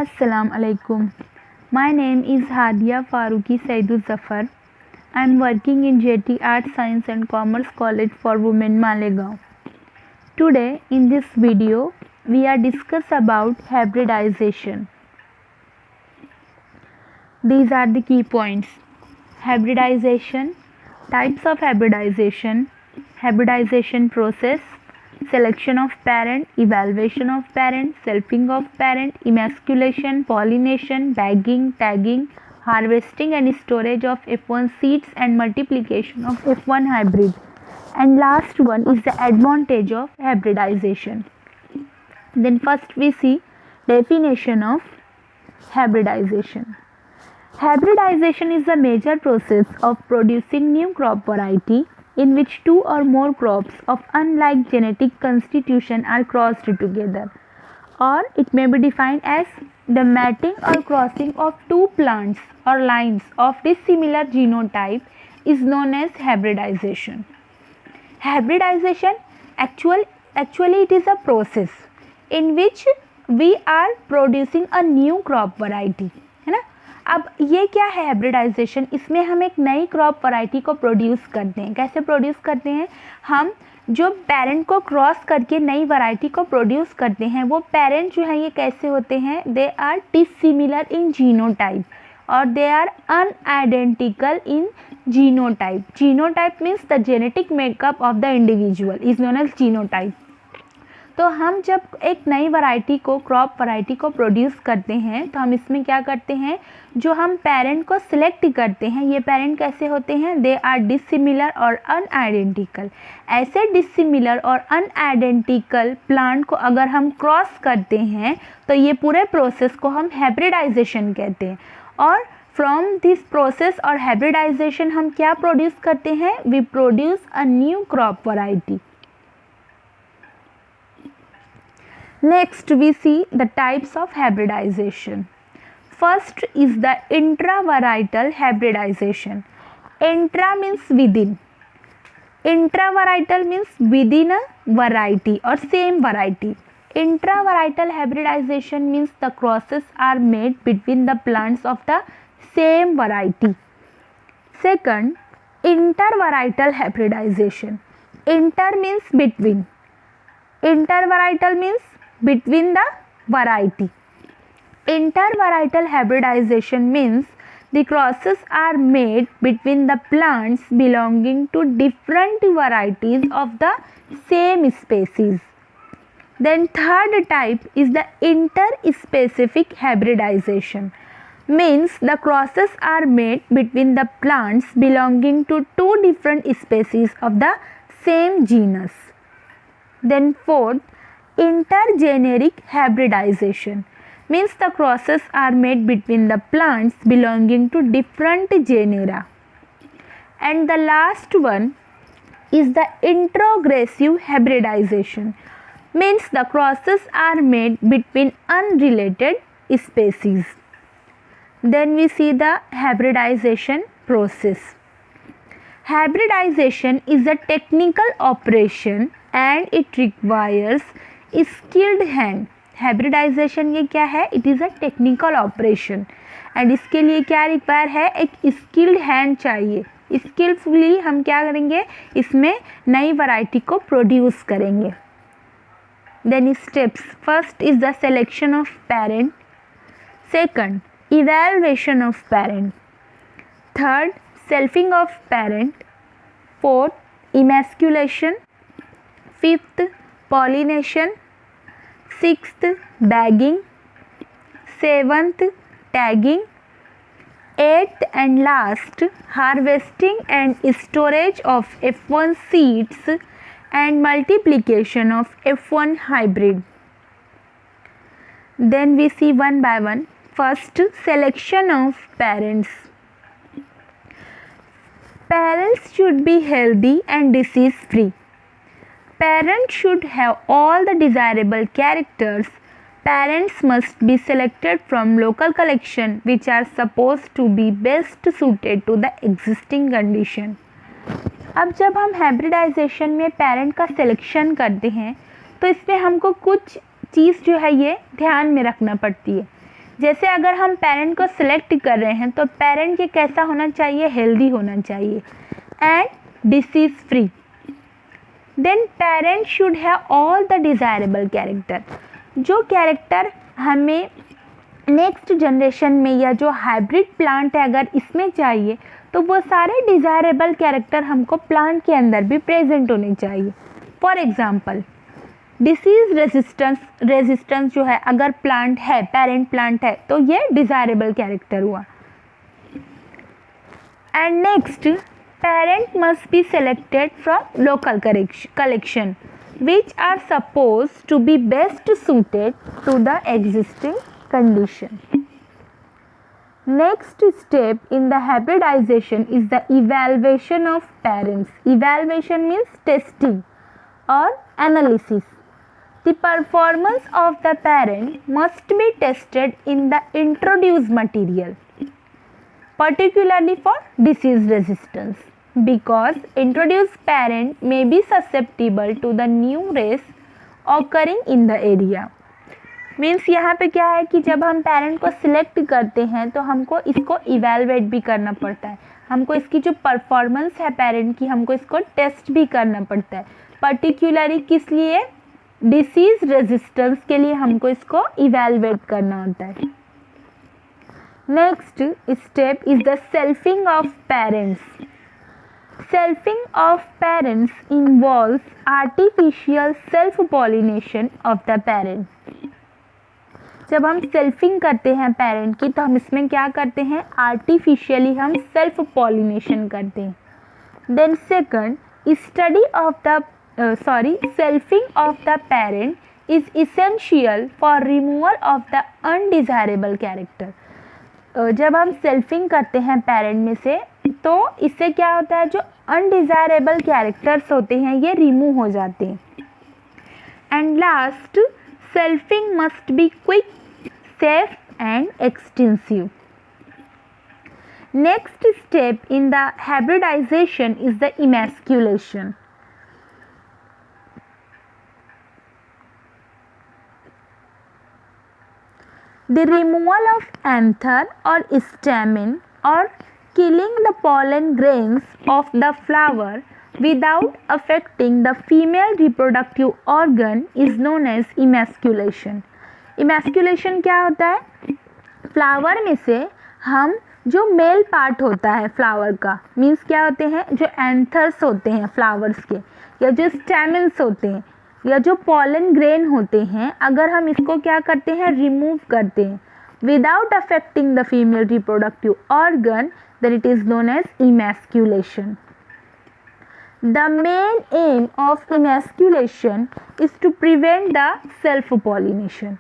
Assalamu alaikum. My name is Hadia Faruqi Saidul Zafar. I am working in JT Arts, Science and Commerce College for Women Malegaon. Today in this video we are discuss about hybridization. These are the key points. Hybridization, types of hybridization, hybridization process, selection of parent, evaluation of parent, selfing of parent, emasculation, pollination, bagging, tagging, harvesting and storage of F1 seeds and multiplication of F1 hybrid. And last one is the advantage of hybridization. Then first we see definition of hybridization. Hybridization is a major process of producing new crop variety in which two or more crops of unlike genetic constitution are crossed together, or it may be defined as the mating or crossing of two plants or lines of dissimilar genotype is known as hybridization. Hybridization actually it is a process in which we are producing a new crop variety, है ना। अब ये क्या है hybridisation, इसमें हम एक नई क्रॉप वैरायटी को प्रोड्यूस करते हैं। कैसे प्रोड्यूस करते हैं? हम जो पेरेंट को क्रॉस करके नई वैरायटी को प्रोड्यूस करते हैं, वो पेरेंट जो है ये कैसे होते हैं? They are dissimilar in genotype और they are unidentical in genotype. Genotype means the genetic makeup of the individual is known as genotype. तो हम जब एक नई वैरायटी को क्रॉप वैरायटी को प्रोड्यूस करते हैं तो हम इसमें क्या करते हैं, जो हम पेरेंट को सिलेक्ट करते हैं ये पेरेंट कैसे होते हैं? दे आर डिसिमिलर और अनआइडेंटिकल. ऐसे डिसिमिलर और अनआइडेंटिकल प्लांट को अगर हम क्रॉस करते हैं तो ये पूरे प्रोसेस को हम हाइब्रिडाइजेशन कहते हैं. और फ्रॉम दिस प्रोसेस और हाइब्रिडाइजेशन हम क्या प्रोड्यूस करते हैं? We produce a new crop variety. Next we see the types of hybridization. First is the intravarietal hybridization. Intra means within. Intravarietal means within a variety or same variety. Intravarietal hybridization means the crosses are made between the plants of the same variety. Second, intervarietal hybridization. Inter means between. Intervarietal means between the variety. Intervarietal hybridization means the crosses are made between the plants belonging to different varieties of the same species. Then third type is the interspecific hybridization. Means the crosses are made between the plants belonging to two different species of the same genus. Then fourth, intergeneric hybridization means the crosses are made between the plants belonging to different genera. And the last one is the introgressive hybridization means the crosses are made between unrelated species. Then we see the hybridization process. Hybridization is a technical operation and it requires skilled hand. Hybridization ये क्या है? It is a technical operation and इसके लिए क्या require है? एक skilled hand चाहिए. Skilfully हम क्या करेंगे? इसमें नई वैरायटी को प्रोड्यूस करेंगे. Then steps. First is the selection of parent. Second, evaluation of parent. Third, selfing of parent. Fourth, emasculation. Fifth, pollination. Sixth, bagging. Seventh, tagging. Eighth and last, harvesting and storage of F1 seeds and multiplication of F1 hybrid. Then we see one by one. First, selection of parents. Parents should be healthy and disease free. Parents should have all the desirable characters. Parents must be selected from local collection which are supposed to be best suited to the existing condition. अब जब हम hybridisation में parent का selection करते हैं तो इसमें हमको कुछ चीज़ जो है ये ध्यान में रखना पड़ती है. जैसे अगर हम पेरेंट को सिलेक्ट कर रहे हैं तो पेरेंट ये कैसा होना चाहिए, हेल्दी होना चाहिए and disease free. Then parent should have all the desirable character, जो कैरेक्टर हमें नेक्स्ट जनरेशन में या जो हाइब्रिड प्लांट है अगर इसमें चाहिए तो वो सारे डिज़ायरेबल कैरेक्टर हमको प्लांट के अंदर भी प्रेजेंट होने चाहिए। फॉर एग्जांपल डिसीज़ रेजिस्टेंस जो है अगर प्लांट है, पेरेंट प्लांट है, तो ये डिज़ायरेबल कैरेक्टर हुआ। And next, parent must be selected from local collection which are supposed to be best suited to the existing condition. Next step in the hybridization is the evaluation of parents. Evaluation means testing or analysis. The performance of the parent must be tested in the introduced material, particularly for disease resistance, because introduced parent may be susceptible to the new race occurring in the area. Means यहाँ पे क्या है कि जब हम parent को select करते हैं तो हमको इसको इवेलुएट भी करना पड़ता है, हमको इसकी जो परफॉर्मेंस है पेरेंट की हमको इसको टेस्ट भी करना पड़ता है, पर्टिकुलरली किस लिए, डिसीज रेजिस्टेंस के लिए हमको इसको इवेलुएट करना होता है। Next step is the selfing of parents. Selfing of parents involves artificial self-pollination of the parent. जब हम सेल्फिंग करते हैं पेरेंट की तो हम इसमें क्या करते हैं, आर्टिफिशियली हम सेल्फ पॉलिनेशन करते हैं। Then second, study of the selfing of the parent is essential for removal of the undesirable character. जब हम सेल्फिंग करते हैं पेरेंट में से तो इससे क्या होता है, जो अनडिजायरेबल कैरेक्टर्स होते हैं ये रिमूव हो जाते हैं। And last, selfing must be quick, safe and extensive. Next step in the hybridization is the emasculation. The removal of anther or stamen or killing the pollen grains of the flower without affecting the female reproductive organ is known as emasculation. Emasculation क्या होता है, flower में से हम जो male part होता है flower का, मीन्स क्या होते हैं, जो एंथर्स होते हैं फ्लावर्स के या जो स्टेमन्स होते हैं या जो पॉलन ग्रेन होते हैं, अगर हम इसको क्या करते हैं, रिमूव करते हैं without affecting the female reproductive organ, then it is known as emasculation. The main aim of emasculation is to prevent the self pollination.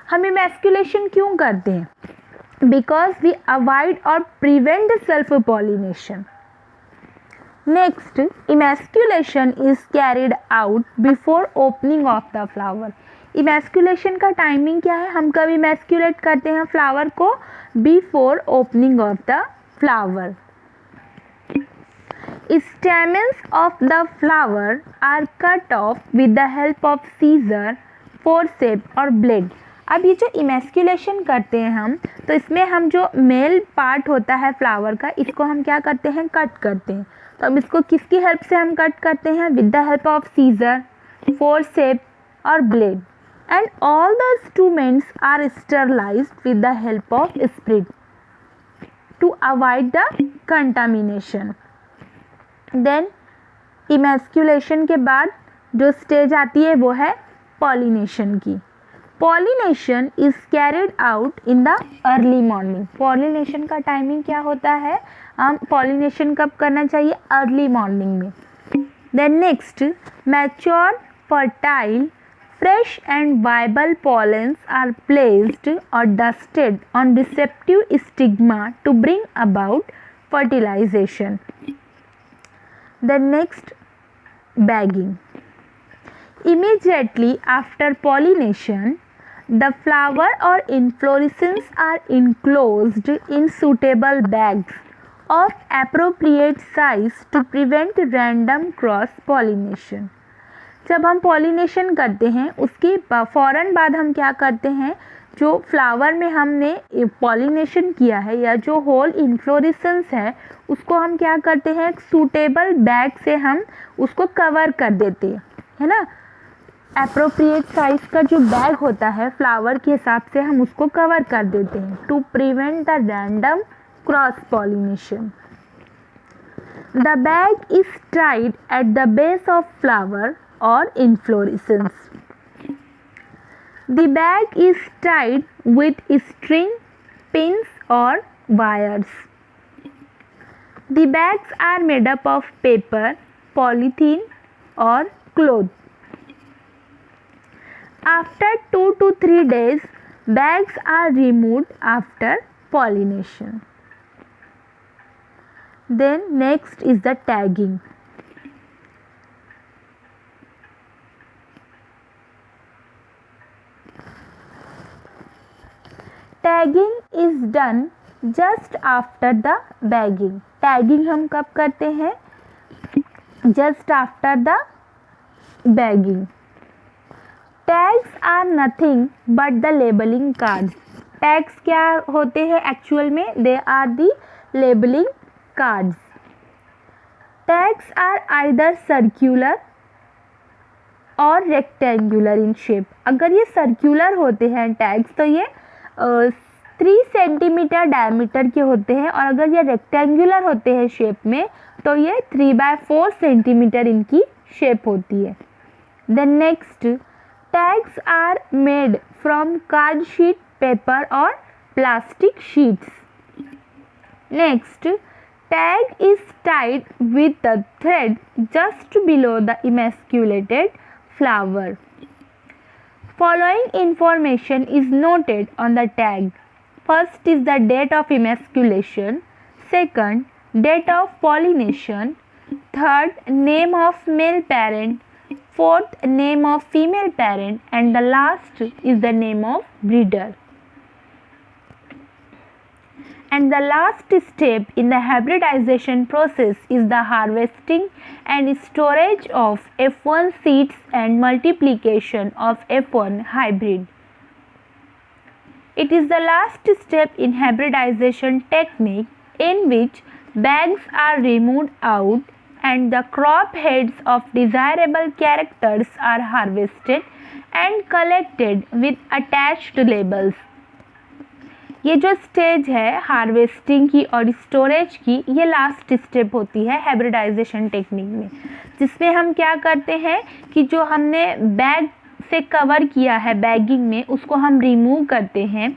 हम इमैस्कुलेशन क्यों करते हैं, बिकॉज वी अवॉइड और prevent the self pollination. Next, emasculation is carried out before opening of the flower. Emasculation का timing क्या है, हम कब emasculate करते हैं फ्लावर को, before opening of the flower. Stamens of the flower are cut off with the help of scissor, forceps और blade. अब ये जो इमैस्कुलेशन करते हैं हम, तो इसमें हम जो मेल पार्ट होता है फ्लावर का, इसको हम क्या करते हैं, कट करते हैं। तो अब इसको किसकी हेल्प से हम कट करते हैं, with the help of scissor, forcep और blade. And all the instruments are sterilised with the help of spirit to avoid the contamination. Then emasculation के बाद जो स्टेज आती है वो है पॉलिनेशन की। Pollination is carried out in the early morning. Pollination का टाइमिंग क्या होता है, हम पॉलिनेशन कब करना चाहिए, अर्ली मॉर्निंग में। Then next, mature, fertile, fresh and viable pollens are placed और dusted on receptive stigma to bring about fertilisation. Then next, bagging. Immediately after pollination, the flower or inflorescence are enclosed in suitable bags of appropriate size to prevent random cross pollination. जब हम pollination करते हैं उसके फ़ौरन बाद हम क्या करते हैं, जो फ्लावर में हमने पॉलिनेशन किया है या जो होल इन्फ्लोरेसेंस है उसको हम क्या करते हैं, एक सूटेबल बैग से हम उसको कवर कर देते हैं, है ना। एप्रोप्रिएट साइज का जो बैग होता है फ्लावर के हिसाब से हम उसको कवर कर देते हैं to prevent the random cross pollination. The bag is tied at the base of flower और inflorescence. The bag is tied with string, pins or wires. The bags are made up of paper, polythene or cloth. After 2 to 3 days, bags are removed after pollination. Then next is the tagging. Tagging is done just after the bagging. Tagging हम कब करते हैं, just after the bagging. Tags are nothing but the labelling cards. Tags क्या होते हैं actual में, they are the labelling cards. Tags are either circular और rectangular in shape. अगर ये सर्क्यूलर होते हैं टैग्स तो ये 3 सेंटीमीटर डायमीटर के होते हैं, और अगर ये रेक्टेंगुलर होते हैं शेप में तो ये 3/4 सेंटीमीटर इनकी शेप होती है। The next, tags are made from card sheet, paper और plastic sheets. Next, tag is tied with the thread just below the emasculated flower. Following information is noted on the tag. First is the date of emasculation, second, date of pollination, third, name of male parent, fourth, name of female parent, and the last is the name of breeder. And the last step in the hybridization process is the harvesting and storage of F1 seeds and multiplication of F1 hybrid. It is the last step in hybridization technique in which bags are removed out and the crop heads of desirable characters are harvested and collected with attached labels. ये जो stage है harvesting की और storage की, ये last step होती है hybridization technique में, जिसमें हम क्या करते हैं कि जो हमने बैग से कवर किया है बैगिंग में उसको हम रिमूव करते हैं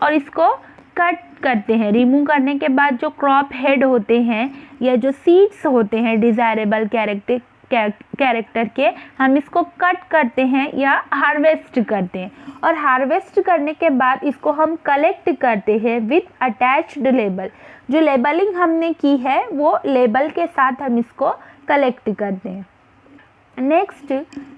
और इसको कट करते हैं। रिमूव करने के बाद जो क्रॉप हेड होते हैं या जो सीड्स होते हैं डिज़ायरेबल कैरेक्टर के, हम इसको कट करते हैं या हार्वेस्ट करते हैं, और हार्वेस्ट करने के बाद इसको हम कलेक्ट करते हैं विथ अटैच्ड लेबल। जो लेबलिंग हमने की है वो लेबल के साथ हम इसको कलेक्ट करते हैं। Next,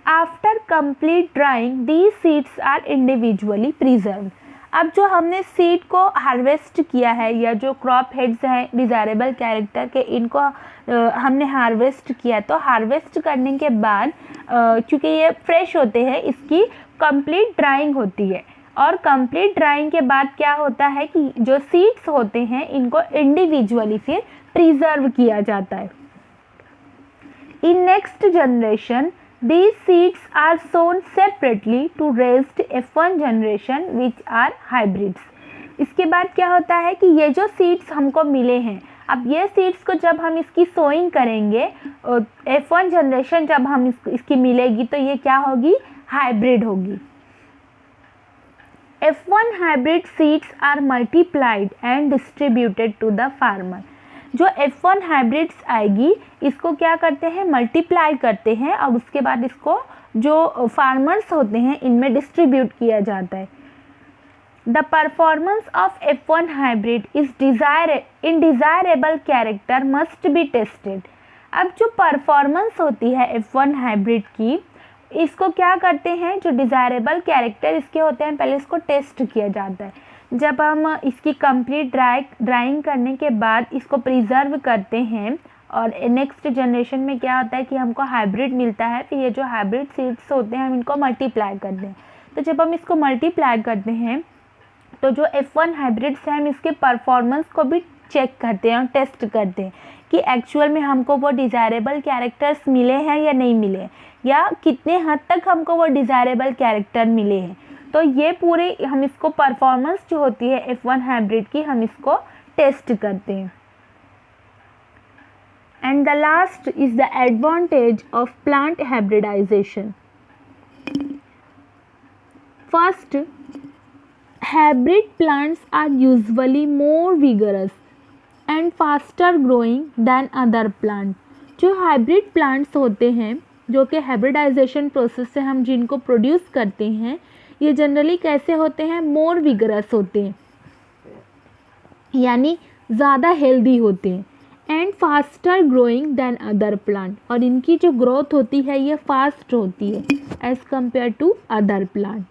after complete drying these seeds are individually preserved. अब जो हमने सीड को हार्वेस्ट किया है या जो क्रॉप हेड्स हैं डिज़ायरेबल कैरेक्टर के, इनको हमने हार्वेस्ट किया, तो हार्वेस्ट करने के बाद चूँकि ये फ्रेश होते हैं इसकी कंप्लीट ड्राइंग होती है, और कंप्लीट ड्राइंग के बाद क्या होता है कि जो सीड्स होते हैं इनको इंडिविजुअली फिर प्रिजर्व किया जाता है। In next generation these seeds are sown separately to raised F1 generation which are hybrids. इसके बाद क्या होता है कि ये जो सीड्स हमको मिले हैं, अब ये सीड्स को जब हम इसकी सोइंग करेंगे F1 जनरेशन जब हम इसकी मिलेगी तो ये क्या होगी, हाइब्रिड होगी। F1 hybrid seeds are multiplied and distributed to the farmer. जो F1 हाइब्रिड्स आएगी इसको क्या करते हैं, मल्टीप्लाई करते हैं और उसके बाद इसको जो फार्मर्स होते हैं इनमें डिस्ट्रीब्यूट किया जाता है। The performance of F1 hybrid in desirable character must be tested. अब जो परफॉर्मेंस होती है F1 हाइब्रिड की, इसको क्या करते हैं, जो डिज़ायरेबल कैरेक्टर इसके होते हैं पहले इसको टेस्ट किया जाता है। जब हम इसकी कंप्लीट ड्राइंग करने के बाद इसको प्रिजर्व करते हैं और नेक्स्ट जनरेशन में क्या होता है कि हमको हाइब्रिड मिलता है, फिर ये जो हाइब्रिड सीड्स होते हैं हम इनको मल्टीप्लाई करते हैं। तो जब हम इसको मल्टीप्लाई करते हैं तो जो F1 हाइब्रिड से हम इसके परफॉर्मेंस को भी चेक करते हैं और टेस्ट करते हैं कि एक्चुअल में हमको वो डिज़ायरेबल कैरेक्टर्स मिले हैं या नहीं मिले, या कितने हद तक हमको वो डिज़ायरेबल कैरेक्टर मिले हैं। तो ये पूरे हम इसको परफॉर्मेंस जो होती है F1 हाइब्रिड की, हम इसको टेस्ट करते हैं। And the last is the advantage of plant hybridization. First, hybrid plants are usually more vigorous and faster growing than other plants. जो हाइब्रिड प्लांट्स होते हैं, जो कि हाइब्रिडाइजेशन प्रोसेस से हम जिनको प्रोड्यूस करते हैं, ये जनरली कैसे होते हैं, मोर विगरस होते हैं, यानी ज़्यादा हेल्दी होते हैं, and faster growing than other plant, और इनकी जो ग्रोथ होती है ये फास्ट होती है as compared to other plant.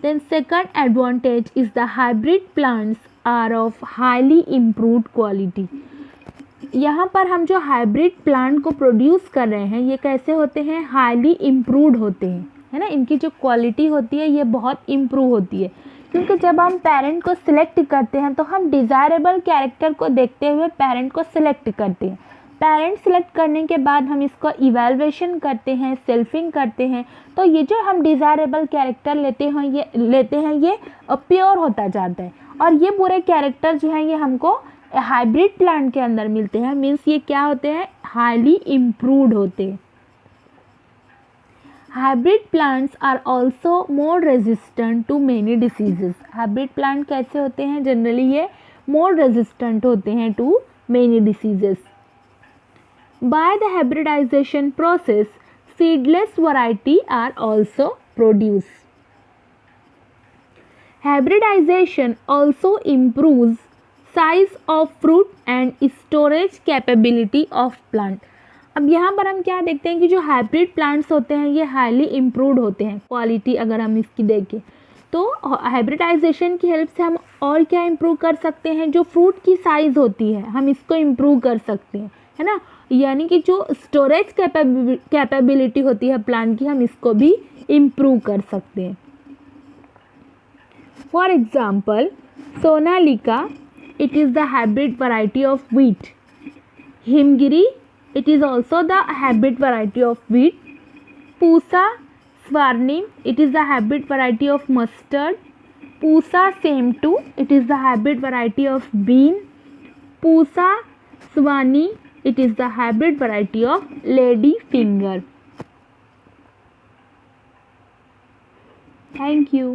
Then second advantage is the hybrid plants are of highly improved quality. यहाँ पर हम जो हाइब्रिड प्लांट को प्रोड्यूस कर रहे हैं ये कैसे होते हैं, हाईली इम्प्रूव्ड होते हैं, है ना। इनकी जो क्वालिटी होती है ये बहुत इम्प्रूव होती है, क्योंकि जब हम पेरेंट को सिलेक्ट करते हैं तो हम डिज़ायरेबल कैरेक्टर को देखते हुए पेरेंट को सिलेक्ट करते हैं। पेरेंट सेलेक्ट करने के बाद हम इसको इवैल्यूएशन करते हैं, सेल्फिंग करते हैं, तो ये जो हम डिज़ायरेबल कैरेक्टर लेते हैं ये प्योर होता जाता है, और ये पूरे कैरेक्टर जो हैं ये हमको हाइब्रिड प्लांट के अंदर मिलते हैं। मीन्स ये क्या होते हैं, हाईली इम्प्रूव्ड होते हैं। Hybrid plants are also more resistant to many diseases. Hybrid plant कैसे होते हैं, जनरली ये मोर रेजिस्टेंट होते हैं to many diseases. By the hybridization process, seedless variety are also produced. Hybridization also improves size of fruit and storage capability of plant. अब यहाँ पर हम क्या देखते हैं कि जो हाइब्रिड प्लांट्स होते हैं ये हाईली इम्प्रूव्ड होते हैं। क्वालिटी अगर हम इसकी देखें तो हाइब्रिडाइजेशन की हेल्प से हम और क्या इम्प्रूव कर सकते हैं, जो फ्रूट की साइज़ होती है हम इसको इम्प्रूव कर सकते हैं, है ना। यानी कि जो स्टोरेज कैपेबिलिटी होती है प्लांट की, हम इसको भी इम्प्रूव कर सकते हैं। For example, Sonalika, it is the hybrid variety of wheat. Himgiri, it is also the hybrid variety of wheat. Pusa Swarnim, it is the hybrid variety of mustard. Pusa सेम2, it is the hybrid variety of bean. Pusa Swani, it is the hybrid variety of lady finger. Thank you.